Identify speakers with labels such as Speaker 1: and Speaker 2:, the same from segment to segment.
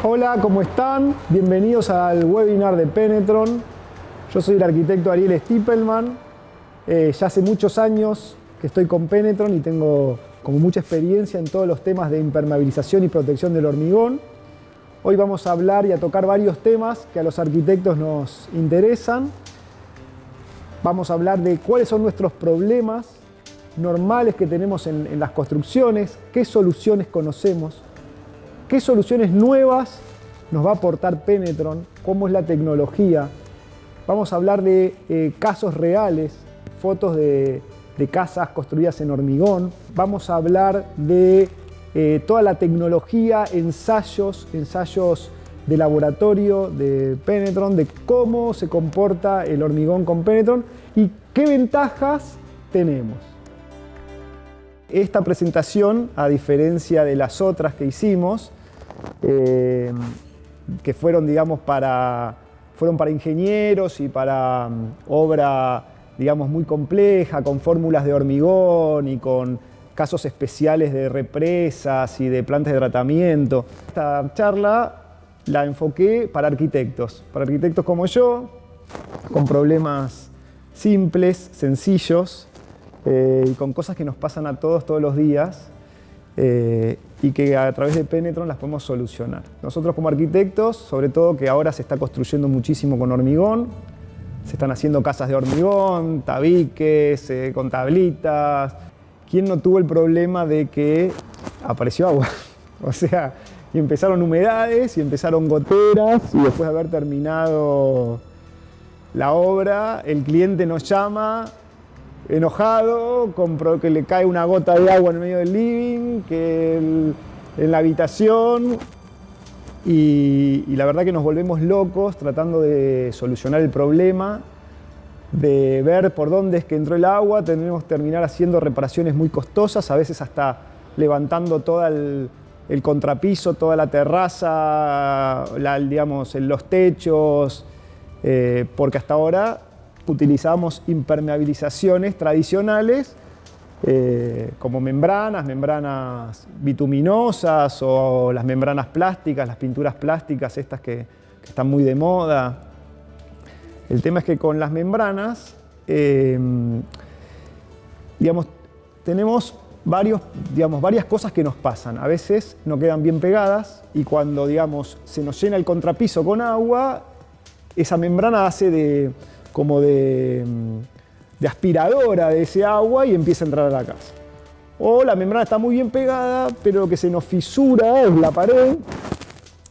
Speaker 1: Hola, ¿cómo están? Bienvenidos al webinar de Penetron. Yo soy el arquitecto Ariel Stippelman. Ya hace muchos años que estoy con Penetron y tengo como mucha experiencia en todos los temas de impermeabilización y protección del hormigón. Hoy vamos a hablar y a tocar varios temas que a los arquitectos nos interesan. Vamos a hablar de cuáles son nuestros problemas normales que tenemos en las construcciones, qué soluciones conocemos, qué soluciones nuevas nos va a aportar Penetron, cómo es la tecnología. Vamos a hablar de casos reales, fotos de casas construidas en hormigón. Vamos a hablar de toda la tecnología, ensayos de laboratorio de Penetron, de cómo se comporta el hormigón con Penetron y qué ventajas tenemos. Esta presentación, a diferencia de las otras que hicimos, que fueron, digamos, para ingenieros y para obra, digamos, muy compleja, con fórmulas de hormigón y con casos especiales de represas y de plantas de tratamiento. Esta charla la enfoqué para arquitectos como yo, con problemas simples, sencillos y con cosas que nos pasan a todos los días. Y que a través de Penetron las podemos solucionar. Nosotros como arquitectos, sobre todo que ahora se está construyendo muchísimo con hormigón, se están haciendo casas de hormigón, tabiques, con tablitas. ¿Quién no tuvo el problema de que apareció agua? O sea, y empezaron humedades y empezaron goteras y después de haber terminado la obra, el cliente nos llama enojado, que le cae una gota de agua en el medio del living, en la habitación, y la verdad que nos volvemos locos tratando de solucionar el problema, de ver por dónde es que entró el agua. Tenemos que terminar haciendo reparaciones muy costosas, a veces hasta levantando todo el contrapiso, toda la terraza, digamos, los techos, porque hasta ahora utilizamos impermeabilizaciones tradicionales como membranas bituminosas o las membranas plásticas, las pinturas plásticas estas que están muy de moda. El tema es que con las membranas, digamos, tenemos varias cosas que nos pasan. A veces no quedan bien pegadas y cuando, digamos, se nos llena el contrapiso con agua, esa membrana hace como de aspiradora de ese agua y empieza a entrar a la casa. O la membrana está muy bien pegada, pero lo que se nos fisura es la pared.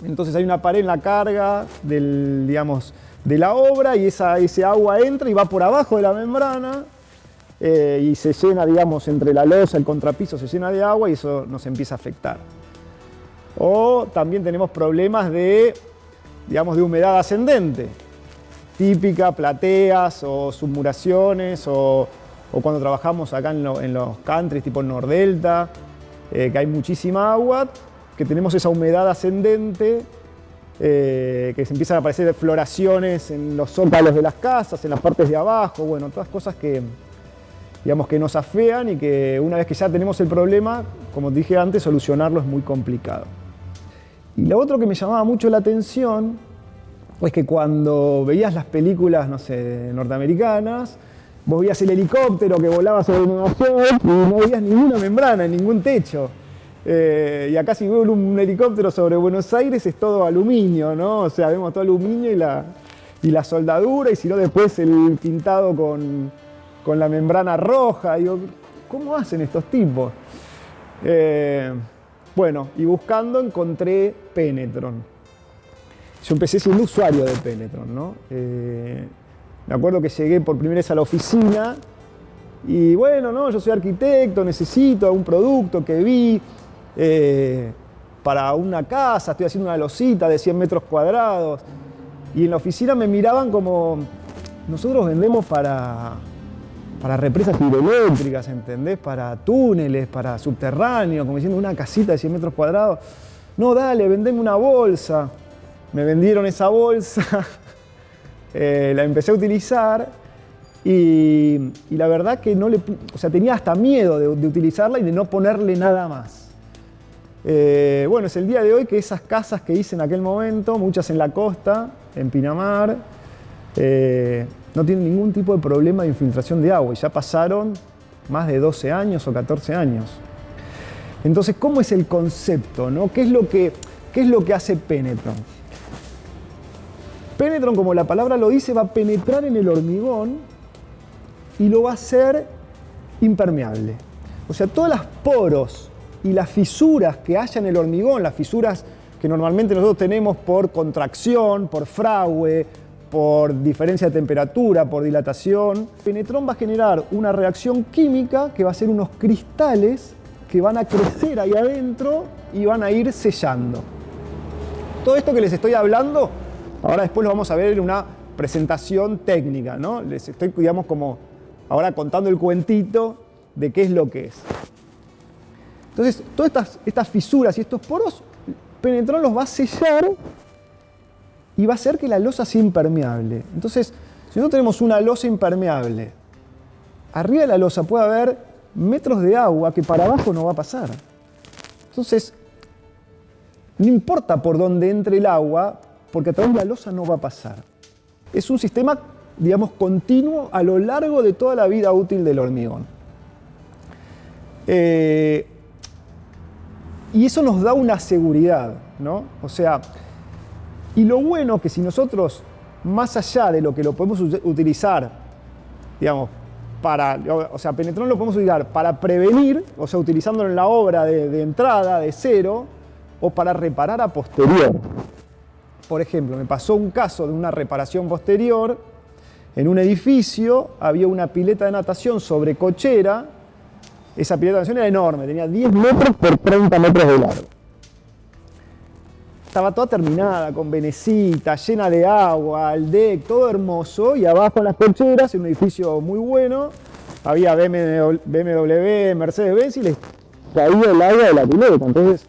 Speaker 1: Entonces hay una pared en la carga de la obra y ese agua entra y va por abajo de la membrana y se llena, digamos, entre la losa, el contrapiso se llena de agua y eso nos empieza a afectar. O también tenemos problemas de humedad ascendente, típica, plateas o submuraciones, o cuando trabajamos acá en los countries tipo Nordelta, que hay muchísima agua, que tenemos esa humedad ascendente, que se empiezan a aparecer floraciones en los zócalos de las casas, en las partes de abajo, bueno, todas cosas que nos afean y que una vez que ya tenemos el problema, como dije antes, solucionarlo es muy complicado. Y lo otro que me llamaba mucho la atención es que cuando veías las películas, no sé, norteamericanas, vos veías el helicóptero que volaba sobre Nueva York y no veías ninguna membrana en ningún techo. Y acá si veo un helicóptero sobre Buenos Aires es todo aluminio, ¿no? O sea, vemos todo aluminio y la soldadura, y si no después el pintado con la membrana roja. Digo, ¿cómo hacen estos tipos? Bueno, y buscando encontré Penetron. Yo empecé siendo usuario de Penetron, ¿no? Me acuerdo que llegué por primera vez a la oficina y bueno, ¿no? Yo soy arquitecto, necesito un producto que vi para una casa, estoy haciendo una losita de 100 metros cuadrados. Y en la oficina me miraban como, nosotros vendemos para represas hidroeléctricas, ¿entendés? Para túneles, para subterráneos, como diciendo una casita de 100 metros cuadrados. No, dale, vendeme una bolsa. Me vendieron esa bolsa, la empecé a utilizar y la verdad que tenía hasta miedo de utilizarla y de no ponerle nada más. Bueno, es el día de hoy que esas casas que hice en aquel momento, muchas en la costa, en Pinamar, no tienen ningún tipo de problema de infiltración de agua y ya pasaron más de 12 años o 14 años. Entonces, ¿cómo es el concepto, no? ¿Qué es lo que hace Penetron? Penetron, como la palabra lo dice, va a penetrar en el hormigón y lo va a hacer impermeable. O sea, todos los poros y las fisuras que haya en el hormigón, las fisuras que normalmente nosotros tenemos por contracción, por fragüe, por diferencia de temperatura, por dilatación, Penetron va a generar una reacción química que va a ser unos cristales que van a crecer ahí adentro y van a ir sellando. Todo esto que les estoy hablando, ahora después lo vamos a ver en una presentación técnica, ¿no? Les estoy, digamos, como ahora contando el cuentito de qué es lo que es. Entonces, todas estas fisuras y estos poros, Penetron los va a sellar y va a hacer que la losa sea impermeable. Entonces, si nosotros tenemos una losa impermeable, arriba de la losa puede haber metros de agua que para abajo no va a pasar. Entonces, no importa por dónde entre el agua, porque a través de la losa no va a pasar. Es un sistema, digamos, continuo a lo largo de toda la vida útil del hormigón. Y eso nos da una seguridad, ¿no? O sea, y lo bueno que si nosotros, más allá de lo que lo podemos utilizar, digamos, Penetron lo podemos utilizar para prevenir, o sea, utilizándolo en la obra de entrada, de cero, o para reparar a posterior. Por ejemplo, me pasó un caso de una reparación posterior. En un edificio había una pileta de natación sobre cochera. Esa pileta de natación era enorme, tenía 10 metros por 30 metros de largo. Estaba toda terminada, con venecita, llena de agua, el deck, todo hermoso. Y abajo en las cocheras, en un edificio muy bueno, había BMW, Mercedes-Benz y les caía el agua de la pileta. Entonces,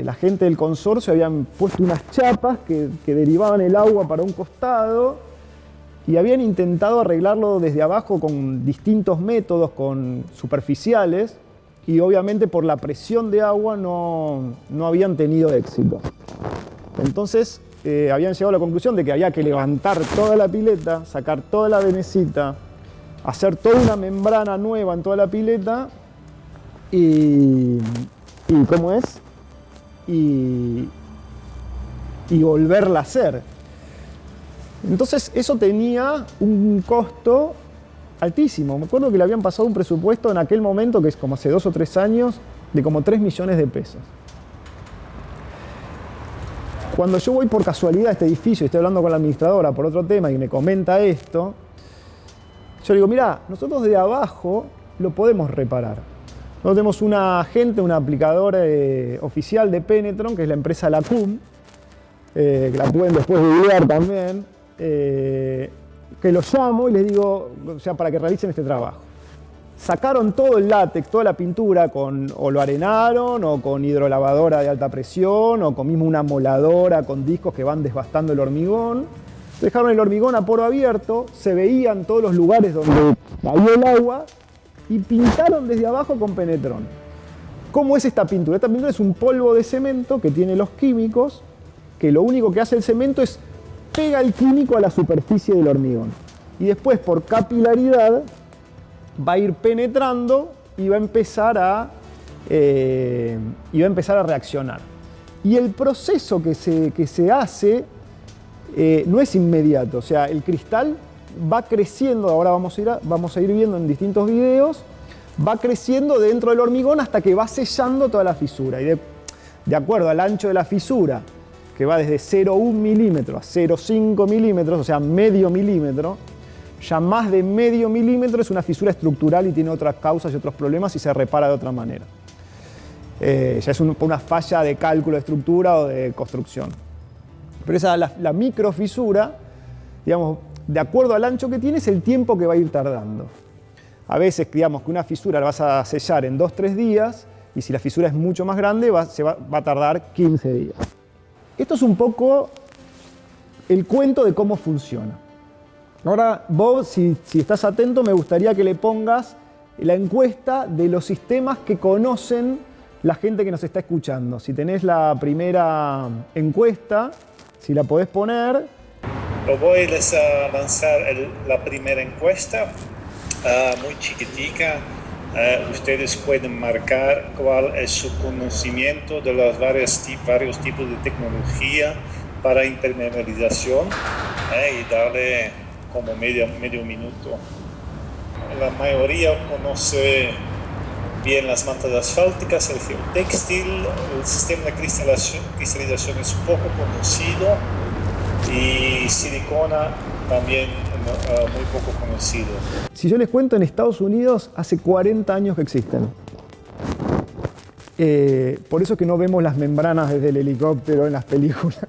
Speaker 1: la gente del consorcio habían puesto unas chapas que derivaban el agua para un costado y habían intentado arreglarlo desde abajo con distintos métodos, con superficiales, y obviamente por la presión de agua no habían tenido éxito. Entonces habían llegado a la conclusión de que había que levantar toda la pileta, sacar toda la venecita, hacer toda una membrana nueva en toda la pileta y ¿cómo es? Y volverla a hacer. Entonces eso tenía un costo altísimo. Me acuerdo que le habían pasado un presupuesto en aquel momento, que es como hace 2 o 3 años, de como 3 millones de pesos. Cuando yo voy por casualidad a este edificio y estoy hablando con la administradora por otro tema y me comenta esto, yo le digo, mirá, nosotros de abajo lo podemos reparar. Nosotros tenemos un agente, un aplicador oficial de Penetron, que es la empresa Lacum, que la pueden después googlear también, que los llamo y les digo, o sea, para que realicen este trabajo. Sacaron todo el látex, toda la pintura, o lo arenaron, o con hidrolavadora de alta presión, o con mismo una moladora con discos que van desbastando el hormigón. Dejaron el hormigón a poro abierto, se veían todos los lugares donde cayó el agua, y pintaron desde abajo con Penetron. ¿Cómo es esta pintura? Esta pintura es un polvo de cemento que tiene los químicos, que lo único que hace el cemento es pega el químico a la superficie del hormigón. Y después, por capilaridad, va a ir penetrando y va a empezar a reaccionar. Y el proceso que se hace no es inmediato. O sea, el cristal va creciendo, ahora vamos a ir viendo en distintos videos, va creciendo dentro del hormigón hasta que va sellando toda la fisura. Y de acuerdo al ancho de la fisura, que va desde 0,1 milímetro a 0,5 milímetros, o sea, medio milímetro, ya más de medio milímetro es una fisura estructural y tiene otras causas y otros problemas y se repara de otra manera. Ya es una falla de cálculo de estructura o de construcción. Pero esa, la microfisura, digamos, de acuerdo al ancho que tiene, es el tiempo que va a ir tardando. A veces, digamos, que una fisura la vas a sellar en 2-3 días, y si la fisura es mucho más grande, va a tardar 15 días. Esto es un poco el cuento de cómo funciona. Ahora, Bob, si estás atento, me gustaría que le pongas la encuesta de los sistemas que conocen la gente que nos está escuchando. Si tenés la primera encuesta, si la podés poner.
Speaker 2: Voy a lanzar la primera encuesta, muy chiquitica. Ustedes pueden marcar cuál es su conocimiento de los varios tipos de tecnología para impermeabilización y darle como medio minuto. La mayoría conoce bien las mantas asfálticas, el geotextil, el sistema de cristalización es poco conocido y silicona también muy poco conocido.
Speaker 1: Si yo les cuento, en Estados Unidos hace 40 años que existen. Por eso es que no vemos las membranas desde el helicóptero en las películas.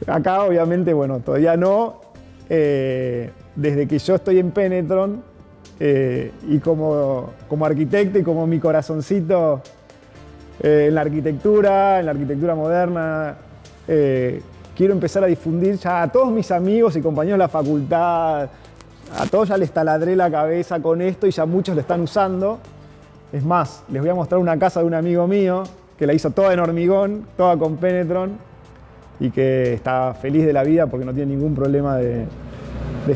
Speaker 1: Acá obviamente, bueno, todavía no. Desde que yo estoy en Penetron y como arquitecto y como mi corazoncito en la arquitectura moderna, quiero empezar a difundir ya a todos mis amigos y compañeros de la facultad, a todos ya les taladré la cabeza con esto y ya muchos lo están usando. Es más, les voy a mostrar una casa de un amigo mío que la hizo toda en hormigón, toda con Penetron y que está feliz de la vida porque no tiene ningún problema de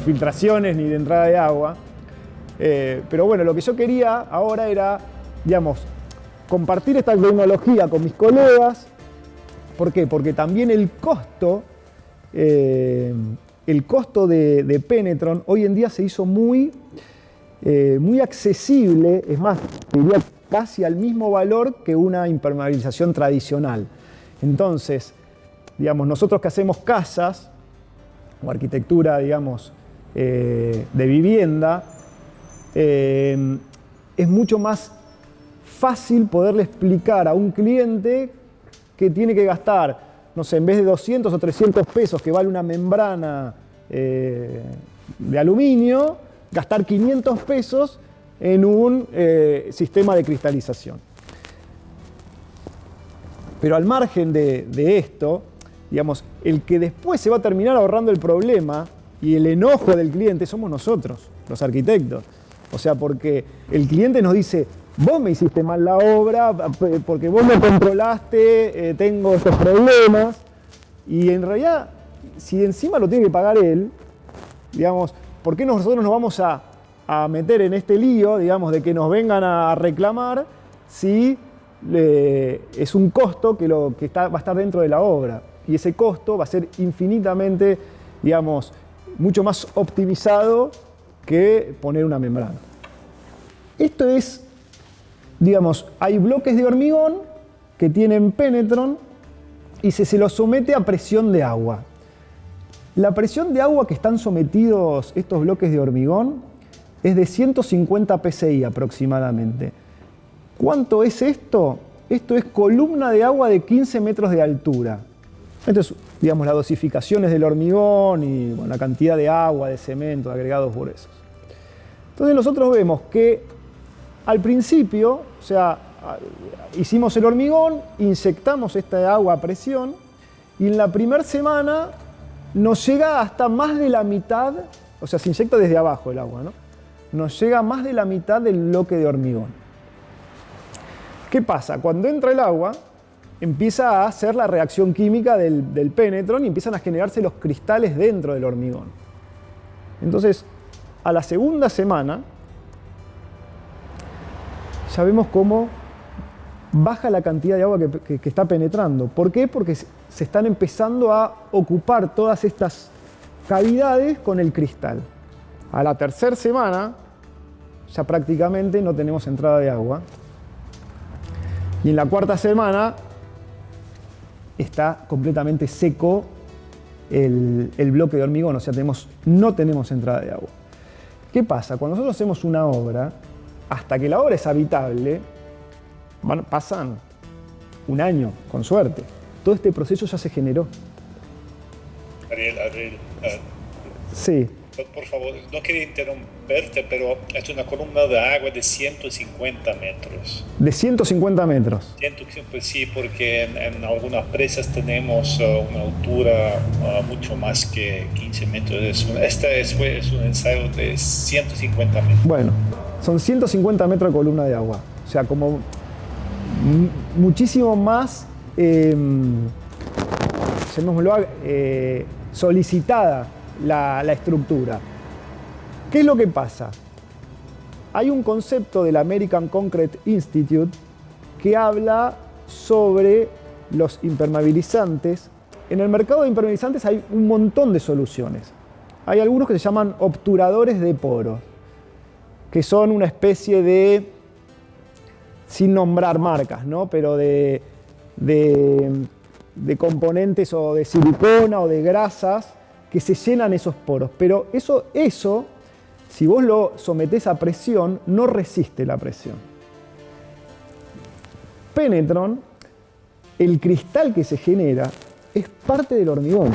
Speaker 1: filtraciones ni de entrada de agua. Pero bueno, lo que yo quería ahora era, digamos, compartir esta tecnología con mis colegas. ¿Por qué? Porque también el costo de Penetron hoy en día se hizo muy accesible, es más, diría casi al mismo valor que una impermeabilización tradicional. Entonces, digamos, nosotros que hacemos casas o arquitectura, digamos, de vivienda, es mucho más fácil poderle explicar a un cliente que tiene que gastar, no sé, en vez de 200 o 300 pesos que vale una membrana de aluminio, gastar 500 pesos en un sistema de cristalización. Pero al margen de esto, digamos, el que después se va a terminar ahorrando el problema y el enojo del cliente somos nosotros, los arquitectos. O sea, porque el cliente nos dice: vos me hiciste mal la obra, porque vos me controlaste, tengo estos problemas. Y en realidad, si encima lo tiene que pagar él, digamos, ¿por qué nosotros nos vamos a meter en este lío, digamos, de que nos vengan a reclamar si es un costo que va a estar dentro de la obra? Y ese costo va a ser infinitamente, digamos, mucho más optimizado que poner una membrana. Esto es, digamos, hay bloques de hormigón que tienen Penetron y se los somete a presión de agua. La presión de agua que están sometidos estos bloques de hormigón es de 150 psi aproximadamente. ¿Cuánto es esto? Esto es columna de agua de 15 metros de altura. Esto es, digamos, las dosificaciones del hormigón y bueno, la cantidad de agua, de cemento, de agregados gruesos. Entonces nosotros vemos que al principio, o sea, hicimos el hormigón, inyectamos esta agua a presión y en la primera semana nos llega hasta más de la mitad, o sea, se inyecta desde abajo el agua, ¿no? Nos llega más de la mitad del bloque de hormigón. ¿Qué pasa? Cuando entra el agua, empieza a hacer la reacción química del Penetron y empiezan a generarse los cristales dentro del hormigón. Entonces, a la segunda semana, ya vemos cómo baja la cantidad de agua que está penetrando. ¿Por qué? Porque se están empezando a ocupar todas estas cavidades con el cristal. A la tercera semana, ya prácticamente no tenemos entrada de agua. Y en la cuarta semana está completamente seco el bloque de hormigón, o sea, no tenemos entrada de agua. ¿Qué pasa? Cuando nosotros hacemos una obra, hasta que la obra es habitable, pasan un año, con suerte. Todo este proceso ya se generó.
Speaker 2: Ariel,
Speaker 1: sí.
Speaker 2: Por favor, no quería interrumpirte, pero es una columna de agua de 150 metros.
Speaker 1: ¿De 150 metros?
Speaker 2: Pues sí, porque en algunas presas tenemos una altura mucho más que 15 metros. Este es un ensayo de 150 metros.
Speaker 1: Bueno, son 150 metros de columna de agua. O sea, como muchísimo más solicitada la estructura. ¿Qué es lo que pasa? Hay un concepto del American Concrete Institute que habla sobre los impermeabilizantes. En el mercado de impermeabilizantes hay un montón de soluciones. Hay algunos que se llaman obturadores de poros, que son una especie de, sin nombrar marcas, ¿no? Pero de componentes o de silicona o de grasas que se llenan esos poros. Pero eso, si vos lo sometés a presión, no resiste la presión. Penetron, el cristal que se genera, es parte del hormigón.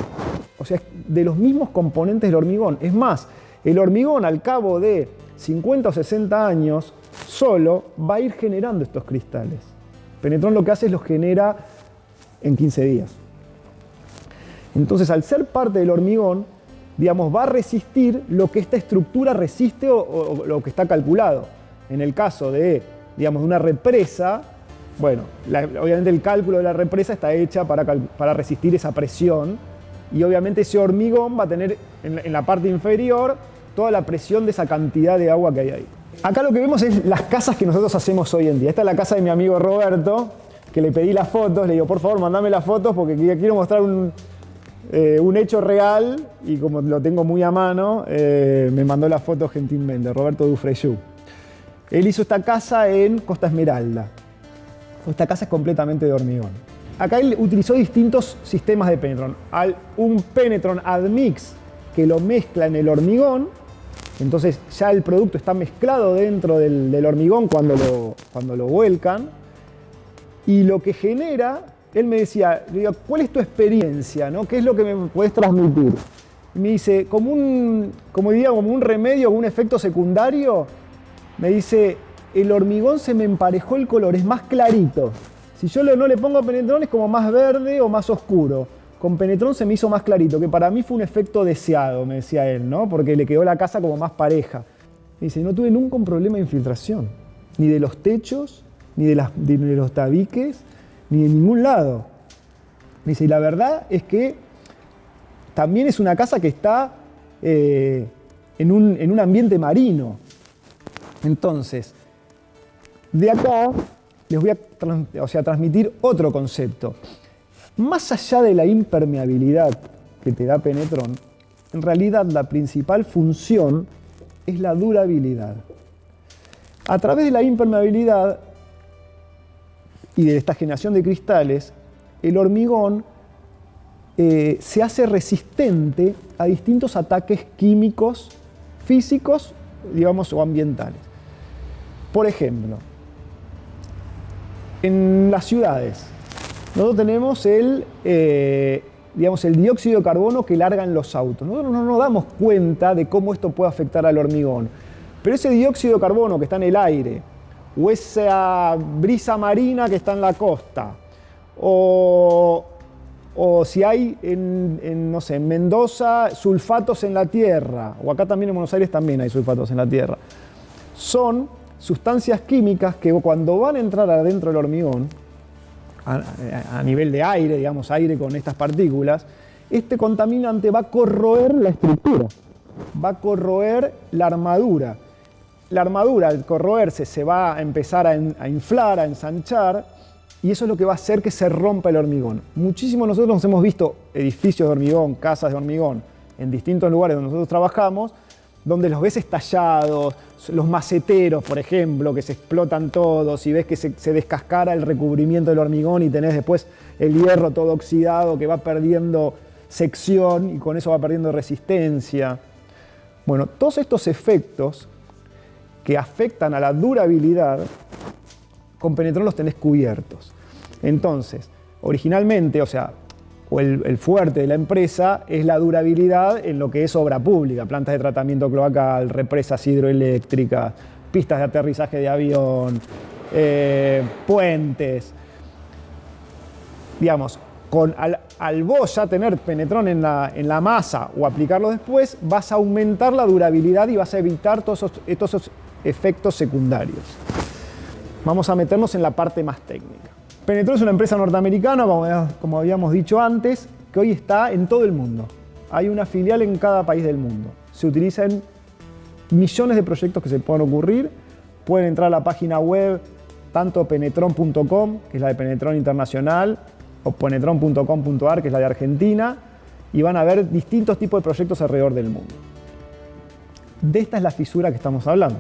Speaker 1: O sea, es de los mismos componentes del hormigón. Es más, el hormigón al cabo de 50 o 60 años solo va a ir generando estos cristales. Penetron lo que hace es los genera en 15 días. Entonces, al ser parte del hormigón, digamos, va a resistir lo que esta estructura resiste o lo que está calculado. En el caso de, digamos, de una represa, bueno, obviamente el cálculo de la represa está hecha para resistir esa presión y obviamente ese hormigón va a tener en la parte inferior toda la presión de esa cantidad de agua que hay ahí. Acá lo que vemos es las casas que nosotros hacemos hoy en día. Esta es la casa de mi amigo Roberto, que le pedí las fotos, le digo, por favor, mandame las fotos porque quiero mostrar un hecho real y como lo tengo muy a mano, me mandó las fotos gentilmente, Roberto Dufrescu. Él hizo esta casa en Costa Esmeralda. Esta casa es completamente de hormigón. Acá él utilizó distintos sistemas de Penetron. Un Penetron Admix que lo mezcla en el hormigón, entonces ya el producto está mezclado dentro del hormigón cuando lo vuelcan. Y lo que genera, él me decía, le digo, ¿cuál es tu experiencia, ¿no? ¿Qué es lo que me puedes transmitir? Y me dice, como un remedio, un efecto secundario, me dice, el hormigón se me emparejó el color, es más clarito. Si yo no le pongo Penetron es como más verde o más oscuro. Con Penetron se me hizo más clarito, que para mí fue un efecto deseado, me decía él, ¿no? Porque le quedó la casa como más pareja. Me dice, no tuve nunca un problema de infiltración, ni de los techos, ni de los tabiques, ni de ningún lado. Me dice, y la verdad es que también es una casa que está en un ambiente marino. Entonces, de acá les voy a transmitir otro concepto. Más allá de la impermeabilidad que te da Penetron, en realidad la principal función es la durabilidad. A través de la impermeabilidad y de esta generación de cristales, el hormigón se hace resistente a distintos ataques químicos, físicos, digamos, o ambientales. Por ejemplo, en las ciudades, nosotros tenemos el dióxido de carbono que largan los autos. Nosotros no nos damos cuenta de cómo esto puede afectar al hormigón. Pero ese dióxido de carbono que está en el aire, o esa brisa marina que está en la costa, o si hay no sé, en Mendoza sulfatos en la tierra, o acá también en Buenos Aires también hay sulfatos en la tierra, son sustancias químicas que cuando van a entrar adentro del hormigón, a nivel de aire, digamos, aire con estas partículas, este contaminante va a corroer la estructura, va a corroer la armadura. La armadura, al corroerse, se va a empezar a inflar, a ensanchar, y eso es lo que va a hacer que se rompa el hormigón. Muchísimo nosotros nos hemos visto edificios de hormigón, casas de hormigón, en distintos lugares donde nosotros trabajamos, donde los ves estallados, los maceteros, por ejemplo, que se explotan todos y ves que se descascara el recubrimiento del hormigón y tenés después el hierro todo oxidado que va perdiendo sección y con eso va perdiendo resistencia. Bueno, todos estos efectos que afectan a la durabilidad, con Penetron los tenés cubiertos. Entonces, originalmente, el fuerte de la empresa es la durabilidad en lo que es obra pública, plantas de tratamiento cloacal, represas hidroeléctricas, pistas de aterrizaje de avión, puentes. Digamos, al vos ya tener Penetron en la masa o aplicarlo después, vas a aumentar la durabilidad y vas a evitar todos esos efectos secundarios. vamos a meternos en la parte más técnica. Penetron es una empresa norteamericana, como habíamos dicho antes, que hoy está en todo el mundo. Hay una filial en cada país del mundo. Se utiliza en millones de proyectos que se puedan ocurrir. Pueden entrar a la página web, tanto penetron.com, que es la de Penetron Internacional, o penetron.com.ar, que es la de Argentina, y van a ver distintos tipos de proyectos alrededor del mundo. De esta es la fisura que estamos hablando.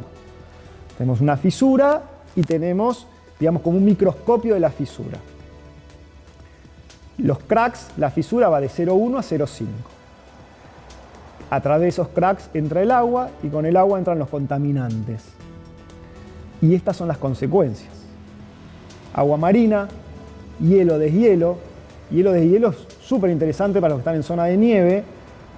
Speaker 1: Tenemos una fisura y tenemos, digamos, como un microscopio de la fisura. Los cracks, la fisura va de 0,1 a 0,5. A través de esos cracks entra el agua y con el agua entran los contaminantes. Y estas son las consecuencias. Agua marina, hielo, deshielo. Hielo, deshielo es súper interesante para los que están en zona de nieve.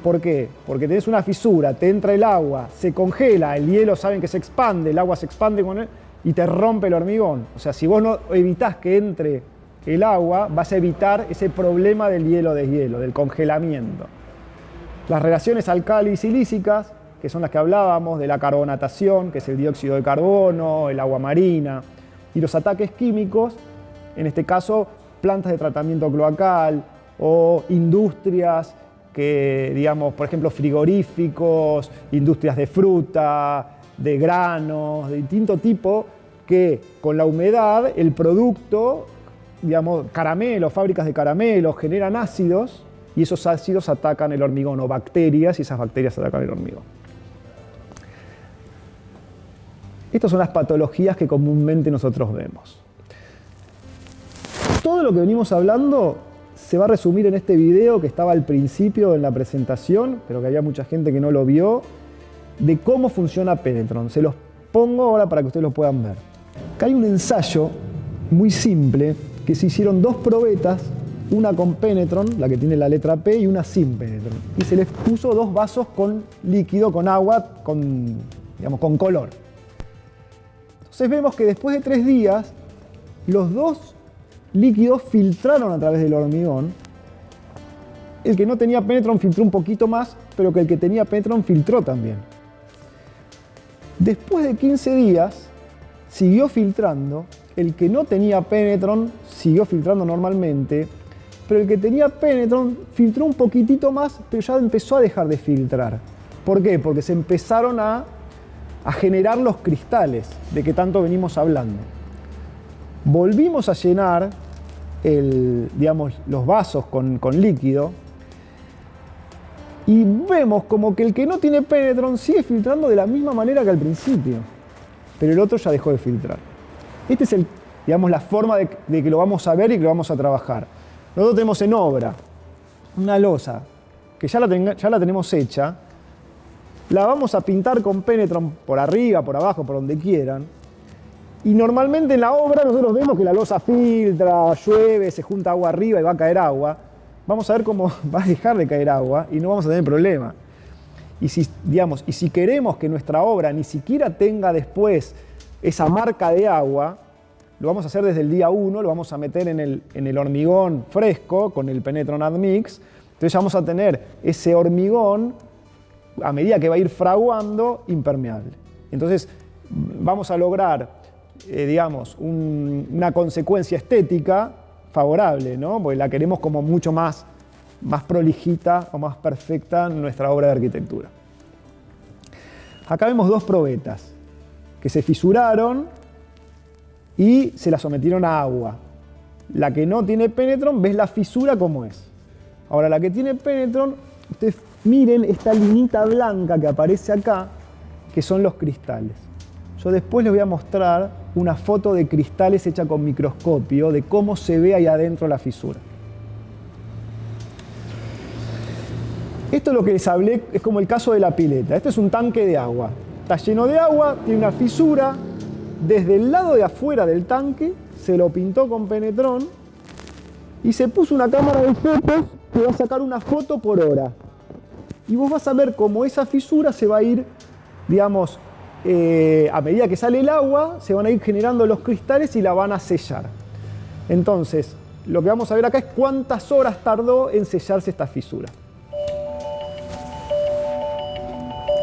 Speaker 1: ¿Por qué? Porque tenés una fisura, te entra el agua, se congela, el hielo saben que se expande, el agua se expande con él y te rompe el hormigón. O sea, si vos no evitás que entre el agua, vas a evitar ese problema del hielo-deshielo, del congelamiento. Las relaciones álcali-silícicas, que son las que hablábamos, de la carbonatación, que es el dióxido de carbono, el agua marina, y los ataques químicos, en este caso, plantas de tratamiento cloacal o industrias que, digamos, por ejemplo, frigoríficos, industrias de fruta, de granos, de distinto tipo, que con la humedad el producto, digamos, caramelos, fábricas de caramelos, generan ácidos y esos ácidos atacan el hormigón, o bacterias, y esas bacterias atacan el hormigón. Estas son las patologías que comúnmente nosotros vemos. Todo lo que venimos hablando se va a resumir en este video que estaba al principio en la presentación, pero que había mucha gente que no lo vio, de cómo funciona Penetron. Se los pongo ahora para que ustedes lo puedan ver. Acá hay un ensayo muy simple que se hicieron dos probetas, una con Penetron, la que tiene la letra P, y una sin Penetron. Y se les puso dos vasos con líquido, con agua, digamos, con color. Entonces vemos que después de 3 días, los dos líquidos filtraron a través del hormigón. El que no tenía Penetron filtró un poquito más, pero que el que tenía Penetron filtró también. Después de 15 días, siguió filtrando. El que no tenía Penetron siguió filtrando normalmente, pero el que tenía Penetron filtró un poquitito más, pero ya empezó a dejar de filtrar. ¿Por qué? Porque se empezaron a generar los cristales de que tanto venimos hablando. Volvimos a llenar digamos, los vasos con líquido y vemos como que el que no tiene Penetron sigue filtrando de la misma manera que al principio, pero el otro ya dejó de filtrar. Esta es digamos, la forma de que lo vamos a ver y que lo vamos a trabajar. Nosotros tenemos en obra una losa que ya la tenemos hecha, la vamos a pintar con Penetron por arriba, por abajo, por donde quieran. Y normalmente en la obra nosotros vemos que la losa filtra, llueve, se junta agua arriba y va a caer agua. Vamos a ver cómo va a dejar de caer agua y no vamos a tener problema. Y si queremos que nuestra obra ni siquiera tenga después esa marca de agua, lo vamos a hacer desde el día 1, lo vamos a meter en el hormigón fresco con el Penetron Admix. Entonces vamos a tener ese hormigón, a medida que va a ir fraguando, impermeable. Entonces vamos a lograr digamos, una consecuencia estética favorable, ¿no? Porque la queremos como mucho más prolijita o más perfecta en nuestra obra de arquitectura. Acá vemos dos probetas que se fisuraron y se las sometieron a agua. La que no tiene Penetron, ves la fisura como es. Ahora, la que tiene Penetron, ustedes miren esta linita blanca que aparece acá, que son los cristales. Yo después les voy a mostrar una foto de cristales hecha con microscopio de cómo se ve ahí adentro la fisura. Esto es lo que les hablé, es como el caso de la pileta. Este es un tanque de agua. Está lleno de agua, tiene una fisura. Desde el lado de afuera del tanque se lo pintó con Penetron y se puso una cámara de fotos que va a sacar una foto por hora. Y vos vas a ver cómo esa fisura se va a ir, digamos, a medida que sale el agua, se van a ir generando los cristales y la van a sellar. Entonces, lo que vamos a ver acá es cuántas horas tardó en sellarse esta fisura.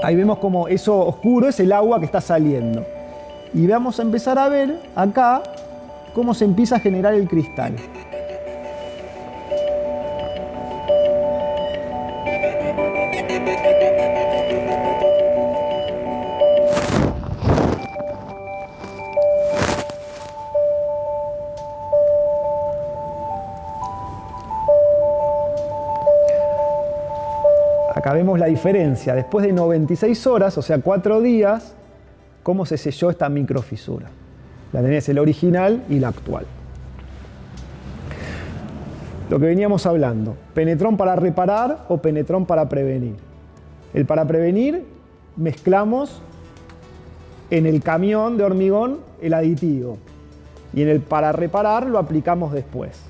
Speaker 1: Ahí vemos como eso oscuro es el agua que está saliendo. y vamos a empezar a ver acá cómo se empieza a generar el cristal. Acá vemos la diferencia, después de 96 horas, o sea 4 días, cómo se selló esta microfisura. La tenés el original y la actual. Lo que veníamos hablando, penetrón para reparar o penetrón para prevenir. El para prevenir mezclamos en el camión de hormigón el aditivo y en el para reparar lo aplicamos después.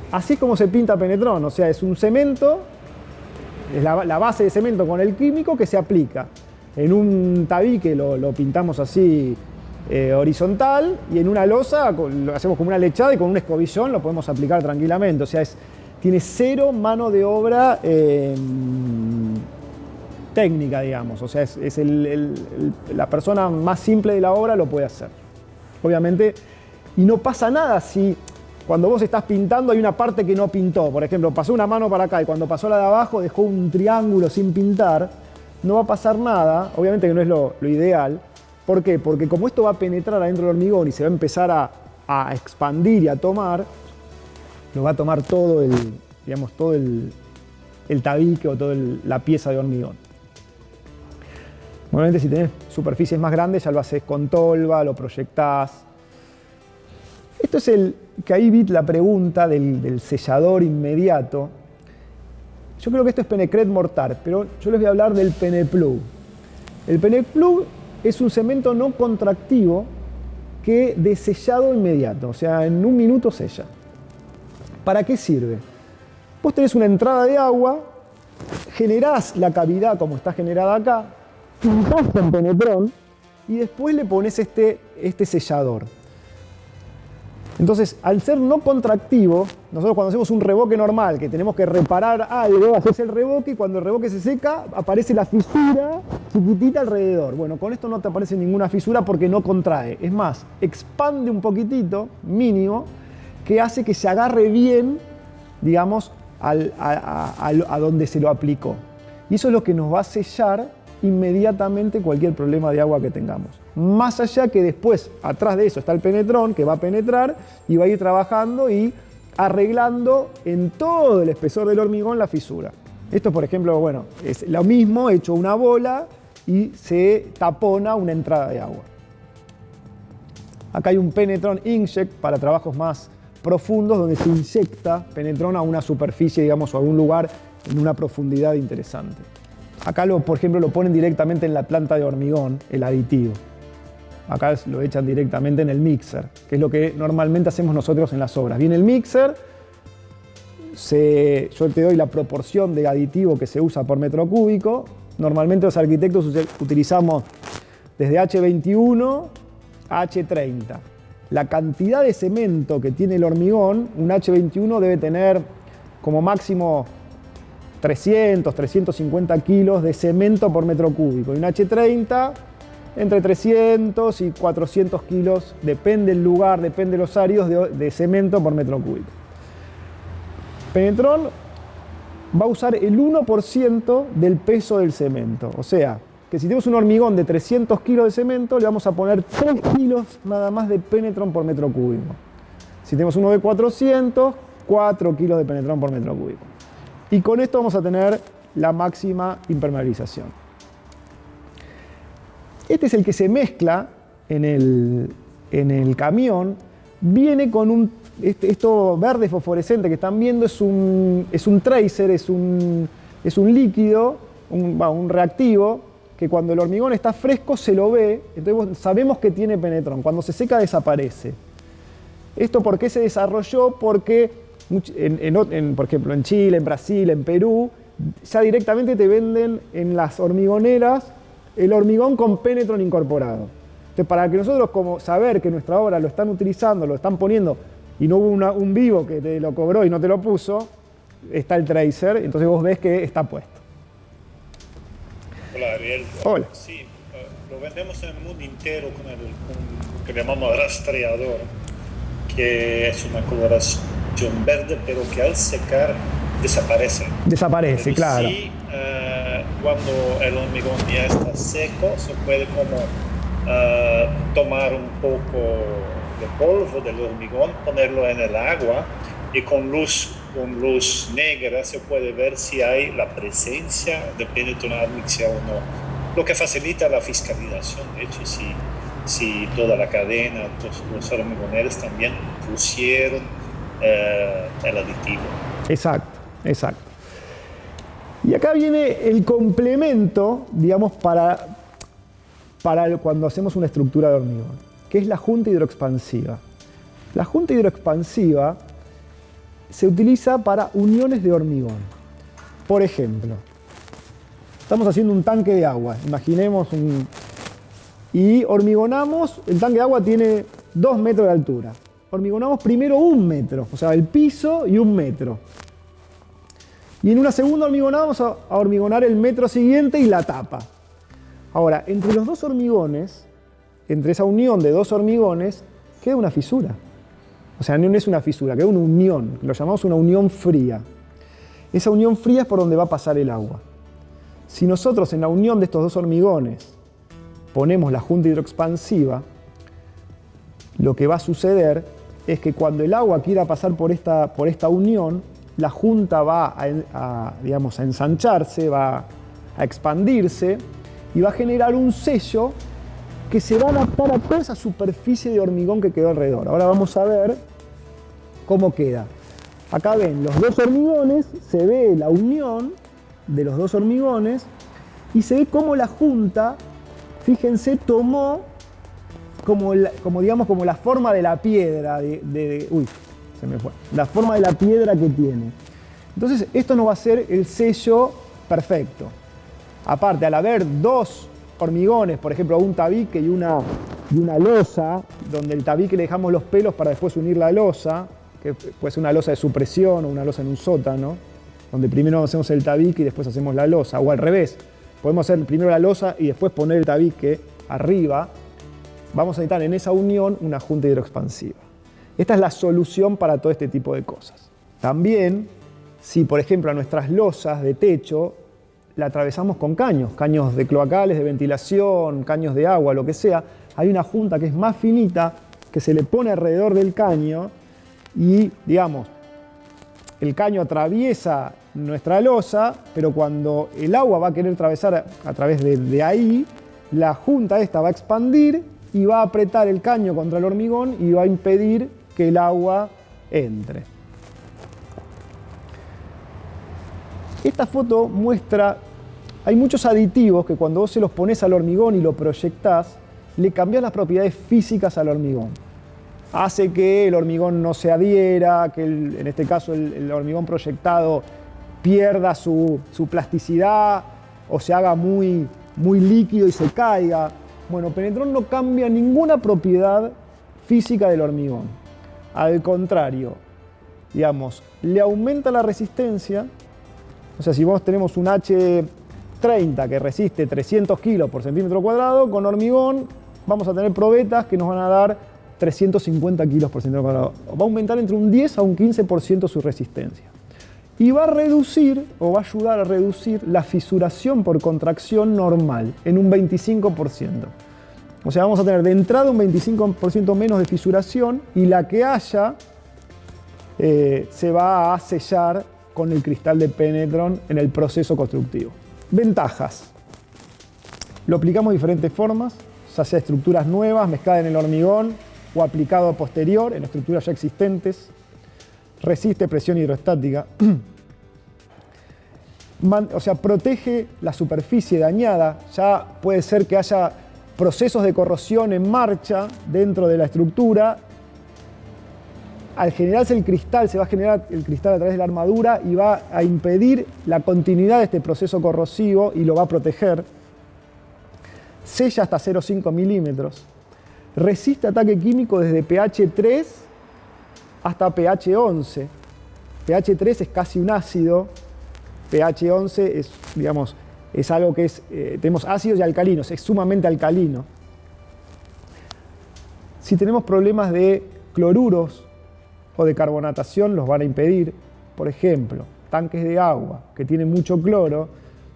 Speaker 1: Así es como se pinta penetrón, o sea, es un cemento, es la base de cemento con el químico que se aplica. En un tabique lo pintamos así horizontal y en una losa lo hacemos como una lechada y con un escobillón lo podemos aplicar tranquilamente. O sea, tiene cero mano de obra técnica, digamos. O sea, la persona más simple de la obra lo puede hacer. Obviamente, y no pasa nada si cuando vos estás pintando hay una parte que no pintó. Por ejemplo, pasó una mano para acá y cuando pasó la de abajo dejó un triángulo sin pintar. No va a pasar nada, obviamente que no es lo ideal. ¿Por qué? Porque como esto va a penetrar adentro del hormigón y se va a empezar a expandir y a tomar, nos va a tomar todo el tabique o toda la pieza de hormigón. Obviamente si tenés superficies más grandes ya lo haces con tolva, lo proyectás. Esto es que ahí vi la pregunta del sellador inmediato. Yo creo que esto es Penecret mortar, pero yo les voy a hablar del Peneplug. El Peneplug es un cemento no contractivo que de sellado inmediato, o sea, en un minuto sella. ¿Para qué sirve? Vos tenés una entrada de agua, generás la cavidad como está generada acá, pintás con penetrón y después le pones este sellador. Entonces, al ser no contractivo, nosotros cuando hacemos un revoque normal, que tenemos que reparar algo, haces el revoque y cuando el revoque se seca, aparece la fisura chiquitita alrededor. Bueno, con esto no te aparece ninguna fisura porque no contrae. Es más, expande un poquitito, mínimo, que hace que se agarre bien, digamos, a donde se lo aplicó. Y eso es lo que nos va a sellar inmediatamente cualquier problema de agua que tengamos. Más allá que después, atrás de eso está el penetrón que va a penetrar y va a ir trabajando y arreglando en todo el espesor del hormigón la fisura. Esto, por ejemplo, bueno, es lo mismo, hecho una bola y se tapona una entrada de agua. Acá hay un penetrón inject para trabajos más profundos donde se inyecta penetrón a una superficie, digamos, o a un lugar en una profundidad interesante. Acá, por ejemplo, lo ponen directamente en la planta de hormigón, el aditivo. Acá lo echan directamente en el mixer, que es lo que normalmente hacemos nosotros en las obras. Viene el mixer, yo te doy la proporción de aditivo que se usa por metro cúbico. Normalmente los arquitectos utilizamos desde H21 a H30. La cantidad de cemento que tiene el hormigón, un H21 debe tener como máximo 300, 350 kilos de cemento por metro cúbico. Y un H30 entre 300 y 400 kilos, depende del lugar, depende de los áreos, de cemento por metro cúbico. Penetrón va a usar el 1% del peso del cemento. O sea, que si tenemos un hormigón de 300 kilos de cemento, le vamos a poner 3 kilos nada más de penetrón por metro cúbico. Si tenemos uno de 400, 4 kilos de penetrón por metro cúbico. Y con esto vamos a tener la máxima impermeabilización. Este es el que se mezcla en el camión. Viene con esto verde fosforescente que están viendo, es un tracer, es un líquido, un reactivo, que cuando el hormigón está fresco se lo ve, entonces sabemos que tiene penetrón. Cuando se seca desaparece. ¿Esto por qué se desarrolló? Porque, por ejemplo, en Chile, en Brasil, en Perú, ya directamente te venden en las hormigoneras el hormigón con penetrón incorporado. Entonces, para que nosotros como saber que nuestra obra lo están utilizando, lo están poniendo, y no hubo un vivo que te lo cobró y no te lo puso, está el tracer, entonces vos ves que está puesto.
Speaker 2: Hola, Ariel.
Speaker 1: Hola.
Speaker 2: Sí, lo vendemos en el mundo entero con lo que llamamos rastreador, que es una coloración verde, pero que al secar desaparece.
Speaker 1: Desaparece,
Speaker 2: Pero
Speaker 1: claro.
Speaker 2: sí, cuando el hormigón ya está seco, se puede como tomar un poco de polvo del hormigón, ponerlo en el agua y con luz negra se puede ver si hay la presencia de Penetron admixia o no. Lo que facilita la fiscalización, de hecho, si toda la cadena, los hormigoneros también pusieron el aditivo.
Speaker 1: Exacto, exacto. Y acá viene el complemento, digamos, para cuando hacemos una estructura de hormigón, que es la junta hidroexpansiva. La junta hidroexpansiva se utiliza para uniones de hormigón. Por ejemplo, estamos haciendo un tanque de agua, imaginemos y hormigonamos, el tanque de agua tiene 2 metros de altura. Hormigonamos primero 1 metro, o sea, el piso y 1 metro. Y en una segunda hormigonada vamos a hormigonar el metro siguiente y la tapa. Ahora, entre los dos hormigones, entre esa unión de dos hormigones, queda una fisura. O sea, no es una fisura, queda una unión, lo llamamos una unión fría. Esa unión fría es por donde va a pasar el agua. Si nosotros en la unión de estos dos hormigones ponemos la junta hidroexpansiva, lo que va a suceder es que cuando el agua quiera pasar por esta unión, la junta va a ensancharse, va a expandirse y va a generar un sello que se va a adaptar a toda esa superficie de hormigón que quedó alrededor. Ahora vamos a ver cómo queda. Acá ven los dos hormigones, se ve la unión de los dos hormigones y se ve cómo la junta, fíjense, tomó como la forma de la piedra, se me fue, la forma de la piedra que tiene. Entonces esto nos va a ser el sello perfecto. Aparte, al haber dos hormigones, por ejemplo, un tabique y una losa, donde el tabique le dejamos los pelos para después unir la losa, que puede ser una losa de supresión o una losa en un sótano, donde primero hacemos el tabique y después hacemos la losa, o al revés, podemos hacer primero la losa y después poner el tabique arriba. Vamos a necesitar en esa unión una junta hidroexpansiva. Esta es la solución para todo este tipo de cosas. También, si por ejemplo a nuestras losas de techo la atravesamos con caños de cloacales, de ventilación, caños de agua, lo que sea, hay una junta que es más finita que se le pone alrededor del caño y, digamos, el caño atraviesa nuestra losa, pero cuando el agua va a querer atravesar a través de ahí, la junta esta va a expandir y va a apretar el caño contra el hormigón y va a impedir que el agua entre. Esta foto muestra, hay muchos aditivos que cuando vos se los pones al hormigón y lo proyectás, le cambiás las propiedades físicas al hormigón. Hace que el hormigón no se adhiera, que en este caso el hormigón proyectado pierda su plasticidad o se haga muy líquido y se caiga. Bueno, Penetron no cambia ninguna propiedad física del hormigón. Al contrario, digamos, le aumenta la resistencia. O sea, si vos tenemos un H30 que resiste 300 kilos por centímetro cuadrado, con hormigón vamos a tener probetas que nos van a dar 350 kilos por centímetro cuadrado. Va a aumentar entre un 10 a un 15% su resistencia. Y va a reducir, o va a ayudar a reducir, la fisuración por contracción normal en un 25%. O sea, vamos a tener de entrada un 25% menos de fisuración y la que haya se va a sellar con el cristal de Penetron en el proceso constructivo. Ventajas. Lo aplicamos de diferentes formas, ya sea estructuras nuevas, mezcladas en el hormigón o aplicado posterior en estructuras ya existentes. Resiste presión hidrostática. O sea, protege la superficie dañada. Ya puede ser que haya procesos de corrosión en marcha dentro de la estructura. Al generarse el cristal, se va a generar el cristal a través de la armadura y va a impedir la continuidad de este proceso corrosivo y lo va a proteger. Sella hasta 0,5 milímetros. Resiste ataque químico desde pH 3 hasta pH 11. pH 3 es casi un ácido, pH 11 es, digamos, es algo que tenemos ácidos y alcalinos, es sumamente alcalino. Si tenemos problemas de cloruros o de carbonatación, los van a impedir. Por ejemplo, tanques de agua que tienen mucho cloro,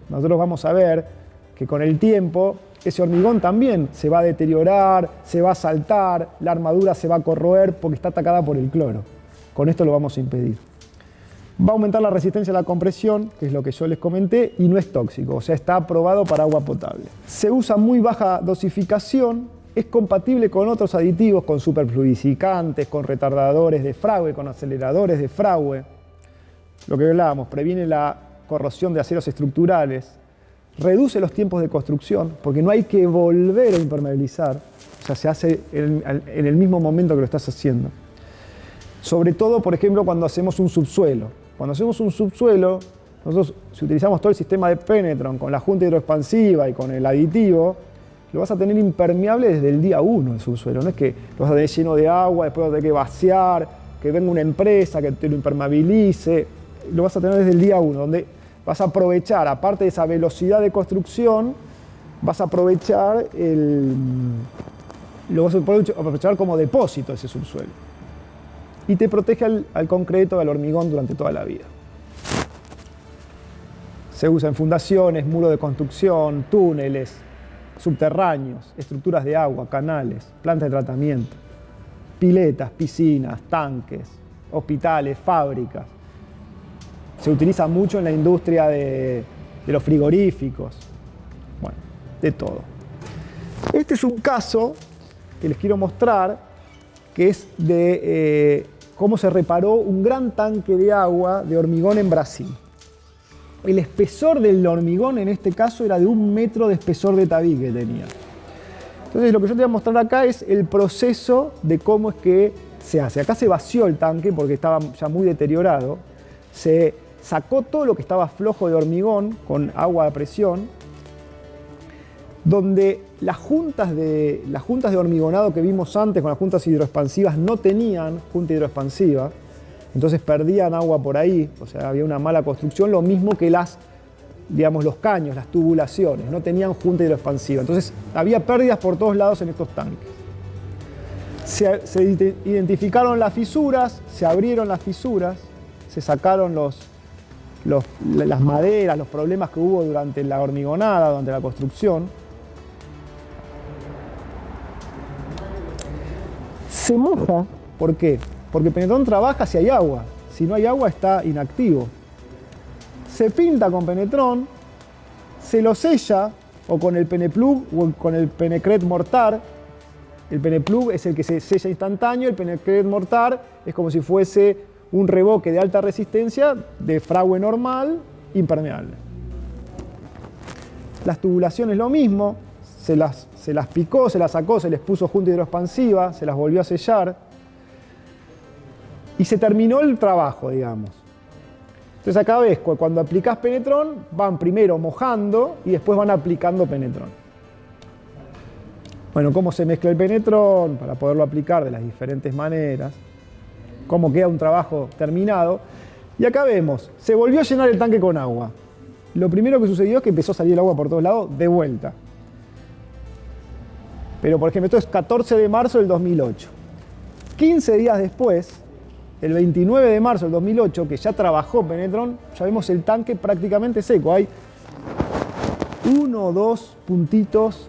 Speaker 1: nosotros vamos a ver que con el tiempo ese hormigón también se va a deteriorar, se va a saltar, la armadura se va a corroer porque está atacada por el cloro. Con esto lo vamos a impedir. Va a aumentar la resistencia a la compresión, que es lo que yo les comenté, y no es tóxico, o sea, está aprobado para agua potable. Se usa muy baja dosificación, es compatible con otros aditivos, con superfluidificantes, con retardadores de fragüe, con aceleradores de fragüe. Lo que hablábamos, previene la corrosión de aceros estructurales, reduce los tiempos de construcción, porque no hay que volver a impermeabilizar, o sea, se hace en el mismo momento que lo estás haciendo. Sobre todo, por ejemplo, cuando hacemos un subsuelo. Cuando hacemos un subsuelo, nosotros, si utilizamos todo el sistema de Penetron con la junta hidroexpansiva y con el aditivo, lo vas a tener impermeable desde el día 1 el subsuelo. No es que lo vas a tener lleno de agua, después vas a tener que vaciar, que venga una empresa que te lo impermeabilice. Lo vas a tener desde el día 1, donde vas a aprovechar, aparte de esa velocidad de construcción, vas a aprovechar lo vas a aprovechar como depósito ese subsuelo. Y te protege al concreto, al hormigón durante toda la vida. Se usa en fundaciones, muros de construcción, túneles, subterráneos, estructuras de agua, canales, plantas de tratamiento, piletas, piscinas, tanques, hospitales, fábricas. Se utiliza mucho en la industria de los frigoríficos, bueno, de todo. Este es un caso que les quiero mostrar, que es de cómo se reparó un gran tanque de agua de hormigón en Brasil. El espesor del hormigón en este caso era de 1 metro de espesor de tabique que tenía. Entonces lo que yo te voy a mostrar acá es el proceso de cómo es que se hace. Acá se vació el tanque porque estaba ya muy deteriorado. Se sacó todo lo que estaba flojo de hormigón con agua a presión, donde las juntas de hormigonado que vimos antes con las juntas hidroexpansivas no tenían junta hidroexpansiva, entonces perdían agua por ahí, o sea, había una mala construcción, lo mismo que los caños, las tubulaciones, no tenían junta hidroexpansiva, entonces había pérdidas por todos lados en estos tanques. Se identificaron las fisuras, se abrieron las fisuras, se sacaron las maderas, los problemas que hubo durante la hormigonada, durante la construcción. Se moja, ¿por qué? Porque Penetron trabaja si hay agua, si no hay agua está inactivo. Se pinta con Penetron, se lo sella o con el Peneplug o con el Penecret mortar. El Peneplug es el que se sella instantáneo, el Penecret mortar es como si fuese un revoque de alta resistencia de fragüe normal, impermeable. Las tubulaciones lo mismo, se las picó, se las sacó, se les puso junta hidroexpansiva, se las volvió a sellar y se terminó el trabajo, digamos. Entonces acá ves, cuando aplicás Penetron, van primero mojando y después van aplicando Penetron. Bueno, ¿cómo se mezcla el Penetron? Para poderlo aplicar de las diferentes maneras. Cómo queda un trabajo terminado. Y acá vemos, se volvió a llenar el tanque con agua. Lo primero que sucedió es que empezó a salir el agua por todos lados de vuelta. Pero, por ejemplo, esto es 14 de marzo del 2008. 15 días después, el 29 de marzo del 2008, que ya trabajó Penetron, ya vemos el tanque prácticamente seco. Hay 1 o 2 puntitos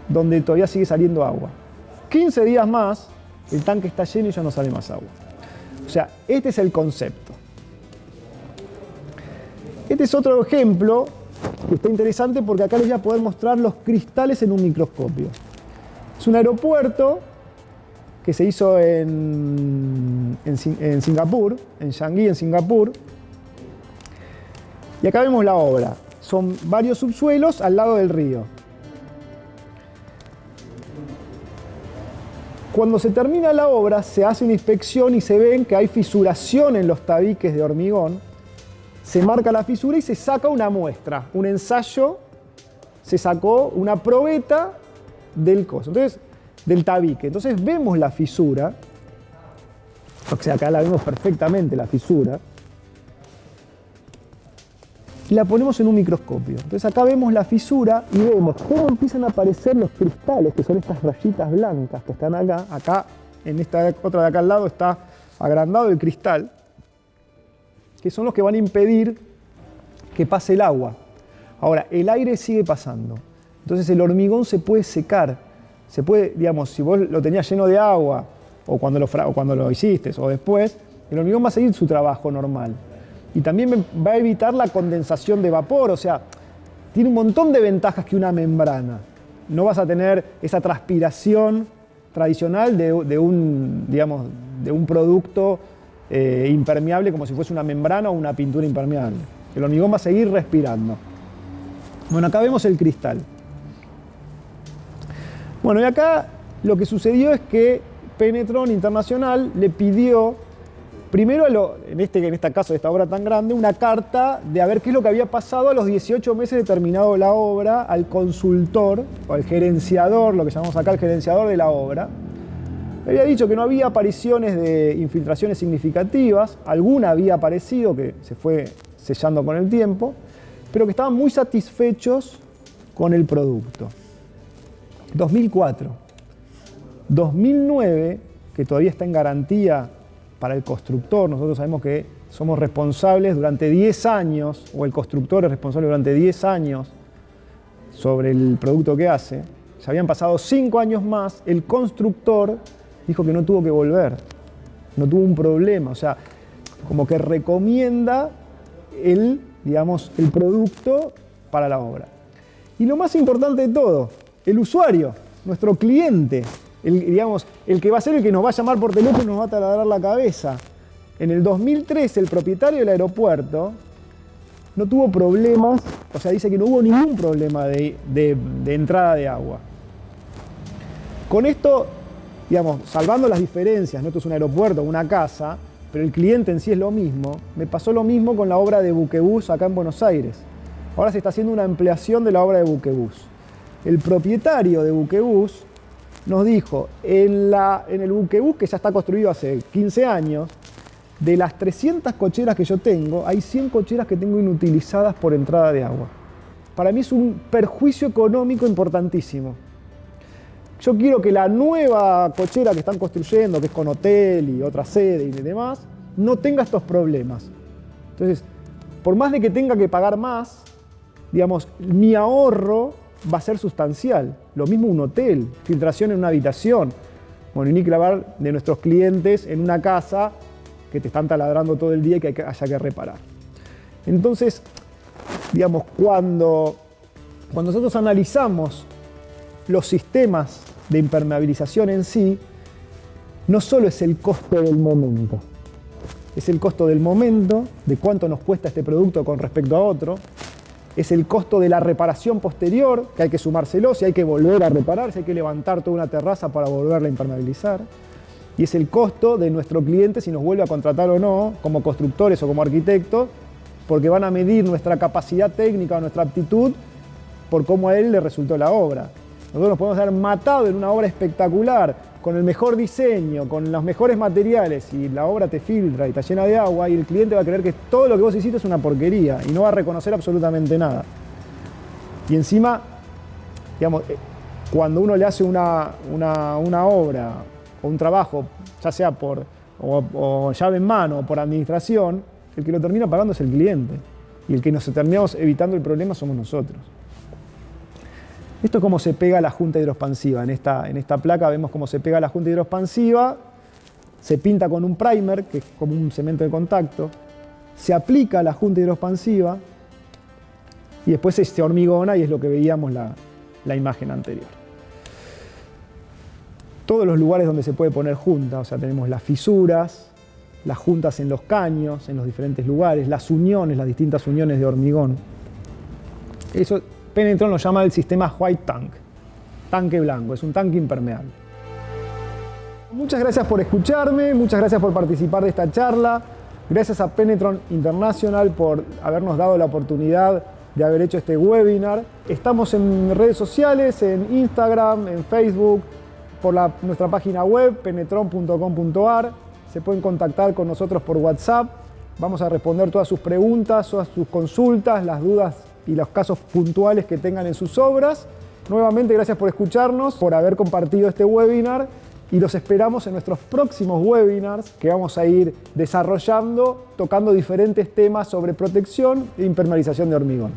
Speaker 1: donde todavía sigue saliendo agua. 15 días más, el tanque está lleno y ya no sale más agua. O sea, este es el concepto. Este es otro ejemplo que está interesante porque acá les voy a poder mostrar los cristales en un microscopio. Es un aeropuerto que se hizo en Singapur, en Changi, en Singapur. Y acá vemos la obra. Son varios subsuelos al lado del río. Cuando se termina la obra, se hace una inspección y se ven que hay fisuración en los tabiques de hormigón. Se marca la fisura y se saca una muestra, un ensayo, se sacó una probeta del coso, entonces, del tabique. Entonces vemos la fisura, o sea, acá la vemos perfectamente, la fisura. y la ponemos en un microscopio. Entonces acá vemos la fisura y vemos cómo empiezan a aparecer los cristales, que son estas rayitas blancas que están acá. Acá, en esta otra de acá al lado, está agrandado el cristal, que son los que van a impedir que pase el agua. Ahora, el aire sigue pasando. Entonces el hormigón se puede secar. Se puede, digamos, si vos lo tenías lleno de agua, o cuando lo hiciste, o después, el hormigón va a seguir su trabajo normal. Y también va a evitar la condensación de vapor, o sea, tiene un montón de ventajas que una membrana. No vas a tener esa transpiración tradicional de un producto impermeable como si fuese una membrana o una pintura impermeable. El hormigón va a seguir respirando. Bueno, acá vemos el cristal. Bueno, y acá lo que sucedió es que Penetron Internacional le pidió, primero, en este caso de esta obra tan grande, una carta de a ver qué es lo que había pasado a los 18 meses de terminado la obra al consultor, o al gerenciador, lo que llamamos acá el gerenciador de la obra. Le había dicho que no había apariciones de infiltraciones significativas, alguna había aparecido que se fue sellando con el tiempo, pero que estaban muy satisfechos con el producto. 2004. 2009, que todavía está en garantía para el constructor. Nosotros sabemos que somos responsables durante 10 años, o el constructor es responsable durante 10 años sobre el producto que hace. Ya habían pasado 5 años más, el constructor dijo que no tuvo que volver, no tuvo un problema, o sea, como que recomienda el producto para la obra. Y lo más importante de todo, el usuario, nuestro cliente, el que va a ser el que nos va a llamar por teléfono y nos va a taladrar la cabeza. En el 2013, el propietario del aeropuerto no tuvo problemas, o sea, dice que no hubo ningún problema de entrada de agua. Con esto, salvando las diferencias, ¿no? Esto es un aeropuerto, una casa, pero el cliente en sí es lo mismo. Me pasó lo mismo con la obra de Buquebus acá en Buenos Aires. Ahora se está haciendo una ampliación de la obra de Buquebus. El propietario de Buquebus nos dijo, en el Buquebus, que ya está construido hace 15 años, de las 300 cocheras que yo tengo, hay 100 cocheras que tengo inutilizadas por entrada de agua. Para mí es un perjuicio económico importantísimo. Yo quiero que la nueva cochera que están construyendo, que es con hotel y otra sede y demás, no tenga estos problemas. Entonces, por más de que tenga que pagar más, mi ahorro va a ser sustancial. Lo mismo un hotel, filtración en una habitación. Bueno, y ni que hablar de nuestros clientes en una casa que te están taladrando todo el día y que haya que reparar. Entonces, cuando nosotros analizamos los sistemas de impermeabilización en sí, no solo es el costo del momento, es el costo del momento, de cuánto nos cuesta este producto con respecto a otro, es el costo de la reparación posterior, que hay que sumárselo, si hay que volver a reparar, si hay que levantar toda una terraza para volverla a impermeabilizar, y es el costo de nuestro cliente si nos vuelve a contratar o no, como constructores o como arquitectos, porque van a medir nuestra capacidad técnica o nuestra aptitud por cómo a él le resultó la obra. Nosotros nos podemos haber matado en una obra espectacular, con el mejor diseño, con los mejores materiales, y la obra te filtra y está llena de agua, y el cliente va a creer que todo lo que vos hiciste es una porquería y no va a reconocer absolutamente nada. Y encima, cuando uno le hace una obra o un trabajo, ya sea o llave en mano o por administración, el que lo termina pagando es el cliente. Y el que nos terminamos evitando el problema somos nosotros. Esto es cómo se pega la junta hidroexpansiva. En esta placa vemos cómo se pega la junta hidroexpansiva. Se pinta con un primer, que es como un cemento de contacto. Se aplica la junta hidroexpansiva y después se hormigona, y es lo que veíamos la imagen anterior. Todos los lugares donde se puede poner junta, o sea, tenemos las fisuras, las juntas en los caños, en los diferentes lugares, las uniones, las distintas uniones de hormigón. Eso Penetron lo llama el sistema White Tank, tanque blanco, es un tanque impermeable. Muchas gracias por escucharme, muchas gracias por participar de esta charla, gracias a Penetron International por habernos dado la oportunidad de haber hecho este webinar. Estamos en redes sociales, en Instagram, en Facebook, por nuestra página web penetron.com.ar. Se pueden contactar con nosotros por WhatsApp Vamos a responder todas sus preguntas, todas sus consultas, las dudas y los casos puntuales que tengan en sus obras. Nuevamente, gracias por escucharnos, por haber compartido este webinar y los esperamos en nuestros próximos webinars que vamos a ir desarrollando, tocando diferentes temas sobre protección e impermeabilización de hormigón.